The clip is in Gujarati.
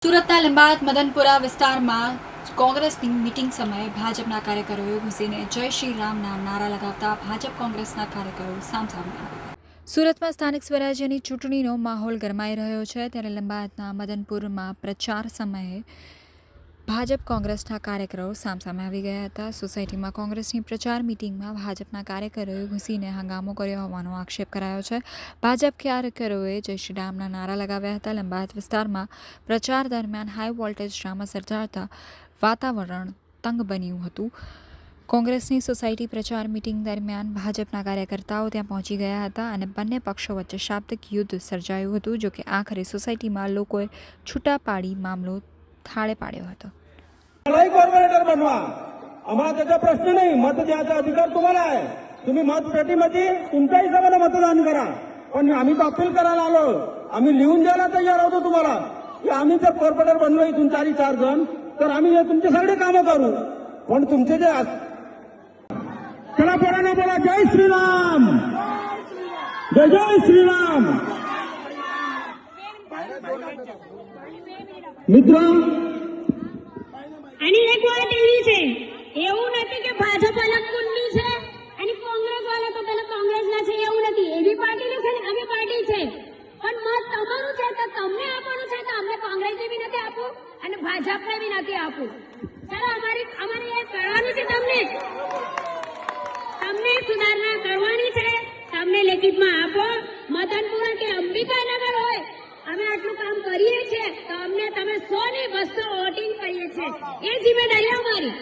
સુરતના લિંબાયત મદનપુરા વિસ્તારમાં કોંગ્રેસની મીટિંગ સમયે ભાજપના કાર્યકરોએ ઘૂસીને જય શ્રી રામના નારા લગાવતા ભાજપ કોંગ્રેસના કાર્યકરો સામસામે આવ્યા. સુરતમાં સ્થાનિક સ્વરાજ્યની ચૂંટણીનો માહોલ ગરમાઈ રહ્યો છે, ત્યારે લિંબાયતના મદનપુરમાં પ્રચાર સમયે ભાજપ કોંગ્રેસના કાર્યકરો સામસામે આવી ગયા હતા. સોસાયટીમાં કોંગ્રેસની પ્રચાર મિટિંગમાં ભાજપના કાર્યકરોએ ઘૂસીને હંગામો કર્યો હોવાનો આક્ષેપ કરાયો છે. ભાજપ કાર્યકરોએ જય શ્રી રામના નારા લગાવ્યા હતા. લિંબાયત વિસ્તારમાં પ્રચાર દરમિયાન હાઈ વોલ્ટેજ ડ્રામા સર્જાતા વાતાવરણ તંગ બન્યું હતું. કોંગ્રેસની સોસાયટી પ્રચાર મિટિંગ દરમિયાન ભાજપના કાર્યકર્તાઓ ત્યાં પહોંચી ગયા હતા અને બંને પક્ષો વચ્ચે શાબ્દિક યુદ્ધ સર્જાયું હતું. જોકે આખરે સોસાયટીમાં લોકોએ છૂટા પાડી મામલો થાળે પાડ્યો હતો. कॉर्पोरेटर बनवा, आम्हाला त्याचा प्रश्न नाही. मत द्यायचा अधिकार तुम्हाला आहे. तुम्ही मतपेटीमध्ये तुमच्या हिशोबाने मतदान करा. पण आम्ही तो अपील करायला आलो, आम्ही लिहून द्यायला तयार होतो तुम्हाला की आम्ही जर कॉर्पोरेटर बनलो इथून 4 जण तर आम्ही तुमचे सगळे कामं करू. पण तुमचे जे चला पोरांनो बोला जय श्रीराम, जय जय श्रीराम. मित्र आणि एक વાત એવી છે, એવું નથી કે ભાજપ અલગ કુંડી છે અને કોંગ્રેસ વાળા તો પેલા કોંગ્રેસના છે, એવું નથી. એવી પાર્ટીની છે ને આવી પાર્ટી છે, પણ મત તમારું છે તો તમને આપવાનું છે. તો અમને કોંગ્રેસને બી નથી આપવું અને ભાજપને બી નથી આપવું. ચાલો અમારે એ કરવાનું છે. તમને સુધારણા કરવાની છે. તમને લેખિતમાં આપો. મદનપુરા કે અંબિકાનગર હોય, અમે આટલું કામ કરીએ છીએ તો અમને તમે 100 ની 200 વોટિંગ કરીએ છીએ. એ જિમ્મેદારી અમારી.